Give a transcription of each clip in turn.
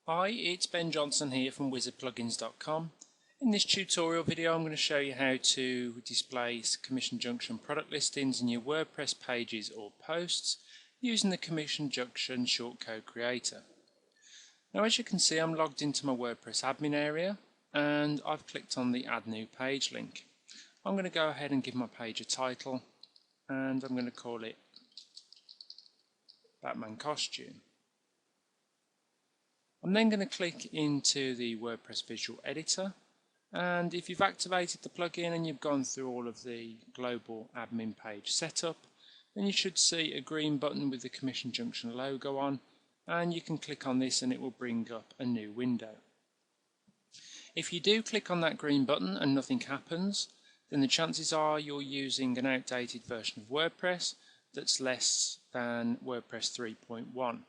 Hi, it's Ben Johnson here from wizardplugins.com. In this tutorial video I'm going to show you how to display Commission Junction product listings in your WordPress pages or posts using the Commission Junction shortcode creator. Now, as you can see, I'm logged into my WordPress admin area and I've clicked on the Add New Page link. I'm going to go ahead and give my page a title and I'm going to call it Batman Costume. I'm then going to click into the WordPress visual editor, and if you've activated the plugin and you've gone through all of the global admin page setup, then you should see a green button with the Commission Junction logo on, and you can click on this and it will bring up a new window. If you do click on that green button and nothing happens, then the chances are you're using an outdated version of WordPress that's less than WordPress 3.1.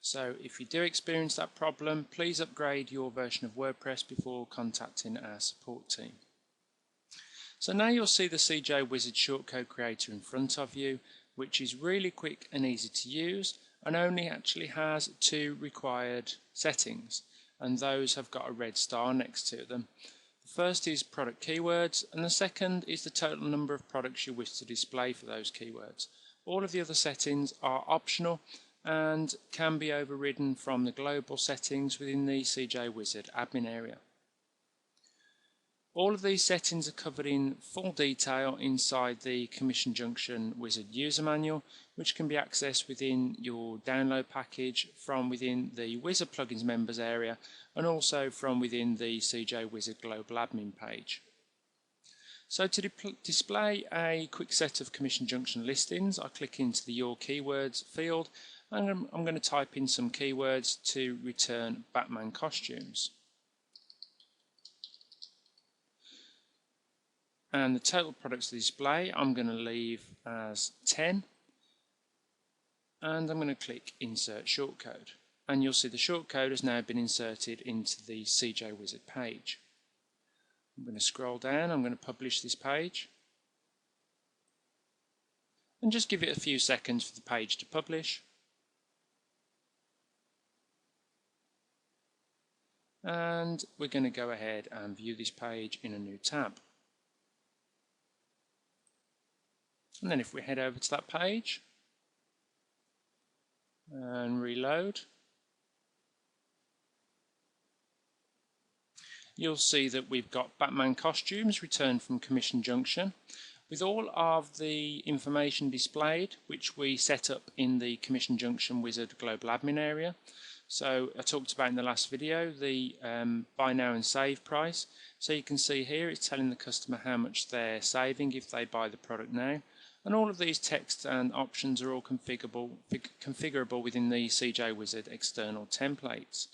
So if you do experience that problem, please upgrade your version of WordPress before contacting our support team. So now you'll see the CJ Wizard shortcode creator in front of you, which is really quick and easy to use and only actually has two required settings, and those have got a red star next to them. The first is product keywords and the second is the total number of products you wish to display for those keywords. All of the other settings are optional and can be overridden from the global settings within the CJ Wizard admin area. All of these settings are covered in full detail inside the Commission Junction Wizard user manual, which can be accessed within your download package from within the Wizard Plugins members area and also from within the CJ Wizard global admin page. So to display a quick set of Commission Junction listings, I click into the Your Keywords field and I'm going to type in some keywords to return Batman costumes. And the total products to display I'm going to leave as 10, and I'm going to click Insert Shortcode, and you'll see the shortcode has now been inserted into the CJ Wizard page. I'm going to scroll down, I'm going to publish this page and just give it a few seconds for the page to publish. And we're going to go ahead and view this page in a new tab. And then if we head over to that page and reload, you'll see that we've got Batman costumes returned from Commission Junction with all of the information displayed which we set up in the Commission Junction Wizard global admin area. So I talked about in the last video the buy now and save price. So you can see here it's telling the customer how much they're saving if they buy the product now. And all of these text and options are all configurable within the CJ Wizard external templates.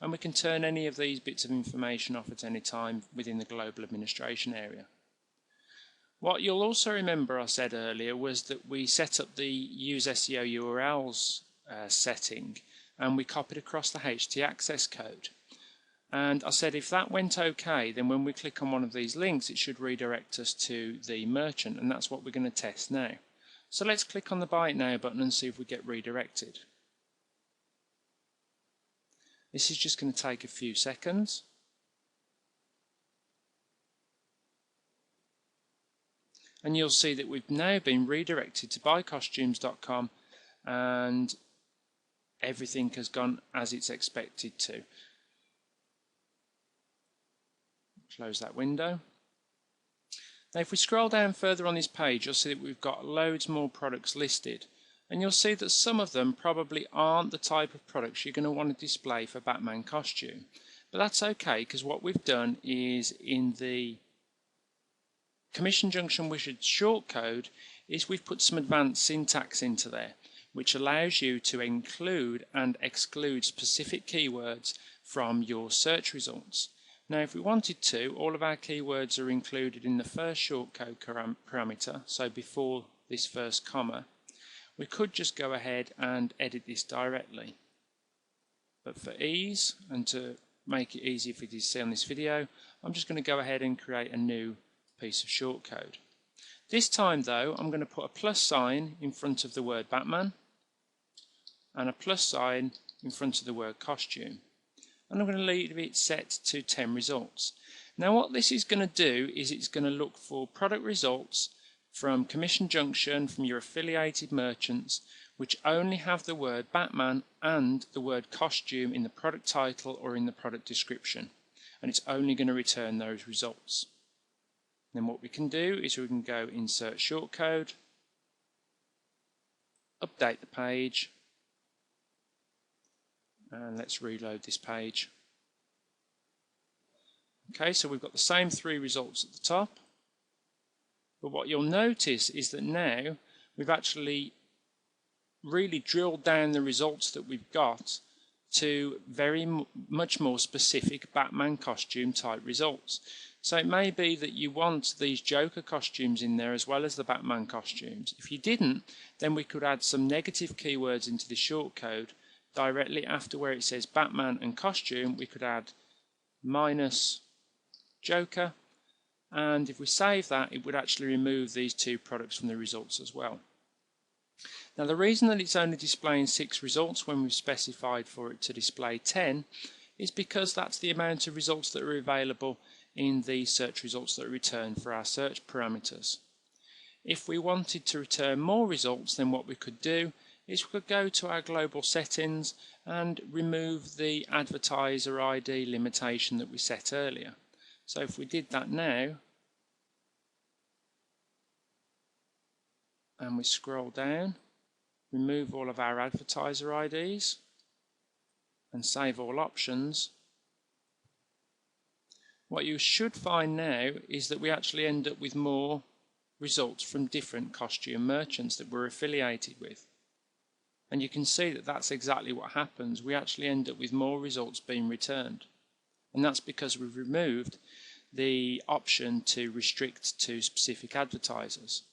And we can turn any of these bits of information off at any time within the global administration area. What you'll also remember I said earlier was that we set up the use SEO URLs setting, and we copied across the htaccess code. And I said if that went okay, then when we click on one of these links it should redirect us to the merchant, and that's what we're going to test now. So let's click on the Buy It Now button and see if we get redirected. This is just going to take a few seconds. And you'll see that we've now been redirected to buycostumes.com and everything has gone as it's expected to. Close that window. Now if we scroll down further on this page, you'll see that we've got loads more products listed, and you'll see that some of them probably aren't the type of products you're going to want to display for Batman costume. But that's okay, because what we've done is in the Commission Junction Wizard shortcode is we've put some advanced syntax into there, which allows you to include and exclude specific keywords from your search results. Now if we wanted to, all of our keywords are included in the first shortcode parameter, so before this first comma. We could just go ahead and edit this directly. But for ease and to make it easier for you to see on this video, I'm just going to go ahead and create a new piece of shortcode. This time though, I'm going to put a plus sign in front of the word Batman and a plus sign in front of the word costume. and I'm going to leave it set to 10 results. Now what this is going to do is it's going to look for product results from Commission Junction from your affiliated merchants which only have the word Batman and the word costume in the product title or in the product description, and it's only going to return those results. Then what we can do is we can go insert shortcode, update the page, and let's reload this page. Okay, so we've got the same 3 results at the top, but what you'll notice is that now we've actually really drilled down the results that we've got to much more specific Batman costume type results. So it may be that you want these Joker costumes in there as well as the Batman costumes. If you didn't, then we could add some negative keywords into the shortcode. Directly after where it says Batman and costume, we could add minus Joker, and if we save that, it would actually remove these 2 products from the results as well. Now the reason that it's only displaying 6 results when we've specified for it to display 10 is because that's the amount of results that are available in the search results that are returned for our search parameters. If we wanted to return more results, then what we could do is we could go to our global settings and remove the advertiser ID limitation that we set earlier. So if we did that now, and we scroll down, remove all of our advertiser IDs, and save all options, what you should find now is that we actually end up with more results from different costume merchants that we're affiliated with. And you can see that that's exactly what happens. We actually end up with more results being returned. And that's because we've removed the option to restrict to specific advertisers.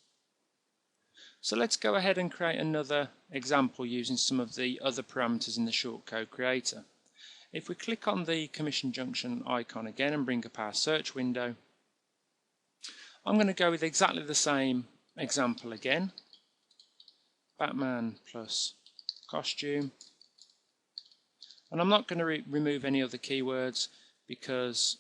So let's go ahead and create another example using some of the other parameters in the shortcode creator. If we click on the Commission Junction icon again and bring up our search window, I'm going to go with exactly the same example again. Batman plus costume. And I'm not going to remove any other keywords because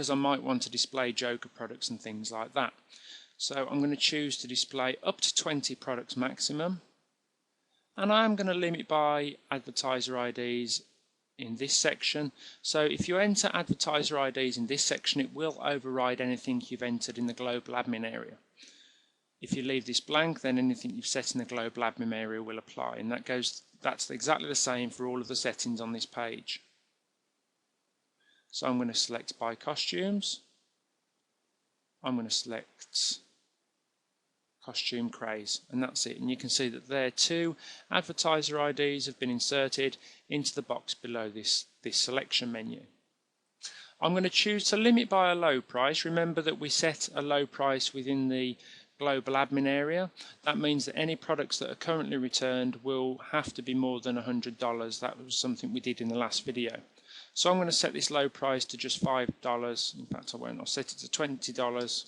I might want to display Joker products and things like that. So I'm going to choose to display up to 20 products maximum, and I'm going to limit by advertiser IDs in this section. So if you enter advertiser IDs in this section, it will override anything you've entered in the global admin area. If you leave this blank, then anything you've set in the global admin area will apply, and that's exactly the same for all of the settings on this page. So I'm going to select by costumes. I'm going to select costume craze, and that's it. And you can see that there 2 advertiser IDs have been inserted into the box below this selection menu. I'm going to choose to limit by a low price. Remember that we set a low price within the global admin area. That means that any products that are currently returned will have to be more than $100. That was something we did in the last video. So I'm going to set this low price to just $5. In fact, I won't. I'll set it to $20,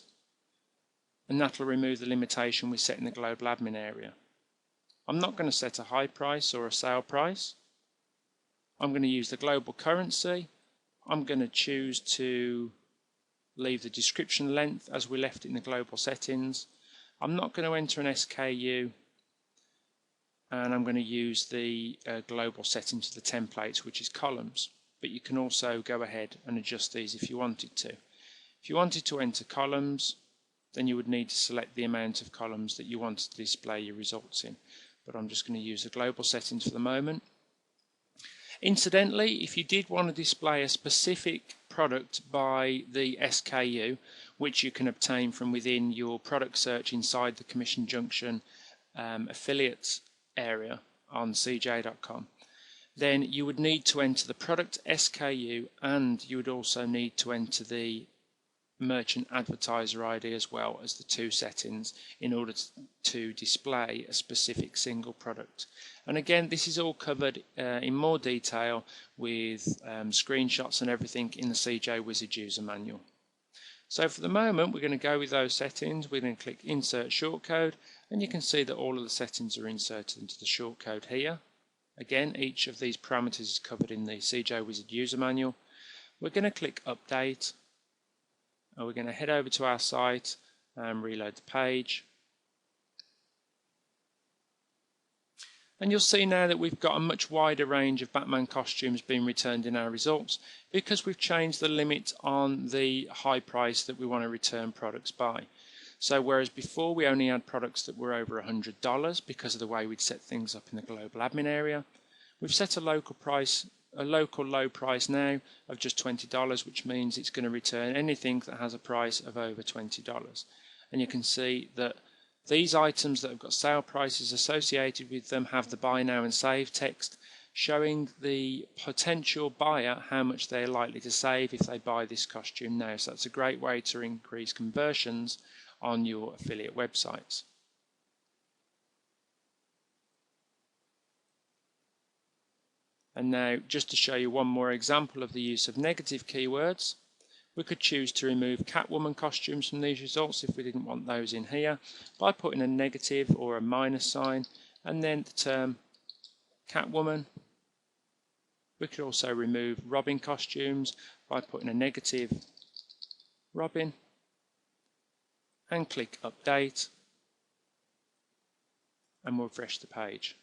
and that'll remove the limitation we set in the global admin area. I'm not going to set a high price or a sale price. I'm going to use the global currency. I'm going to choose to leave the description length as we left it in the global settings. I'm not going to enter an SKU, and I'm going to use the global settings for the templates, which is columns. But you can also go ahead and adjust these if you wanted to. If you wanted to enter columns, then you would need to select the amount of columns that you wanted to display your results in. But I'm just going to use the global settings for the moment. Incidentally, if you did want to display a specific product by the SKU, which you can obtain from within your product search inside the Commission Junction affiliate area on cj.com, then you would need to enter the product SKU, and you would also need to enter the merchant advertiser ID as well as the 2 settings in order to display a specific single product. And again, this is all covered in more detail with screenshots and everything in the CJ Wizard user manual. So for the moment we're going to go with those settings. We're going to click Insert Shortcode, and you can see that all of the settings are inserted into the shortcode here. Again, each of these parameters is covered in the CJ Wizard user manual. We're going to click Update, and we're going to head over to our site and reload the page. And you'll see now that we've got a much wider range of Batman costumes being returned in our results because we've changed the limit on the high price that we want to return products by. So whereas before we only had products that were over $100 because of the way we'd set things up in the global admin area, we've set a local low price now of just $20, which means it's going to return anything that has a price of over $20. And you can see that these items that have got sale prices associated with them have the buy now and save text, showing the potential buyer how much they're likely to save if they buy this costume now. So that's a great way to increase conversions on your affiliate websites. And now, just to show you one more example of the use of negative keywords, we could choose to remove Catwoman costumes from these results if we didn't want those in here by putting a negative or a minus sign and then the term Catwoman. We could also remove Robin costumes by putting a negative Robin and click Update, and we'll refresh the page.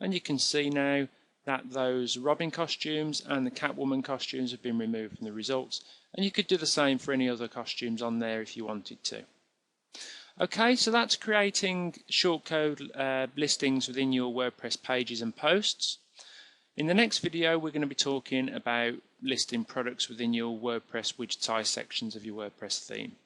And you can see now that those Robin costumes and the Catwoman costumes have been removed from the results, and you could do the same for any other costumes on there if you wanted to. Okay, so that's creating shortcode listings within your WordPress pages and posts. In the next video we're going to be talking about listing products within your WordPress widgetize sections of your WordPress theme.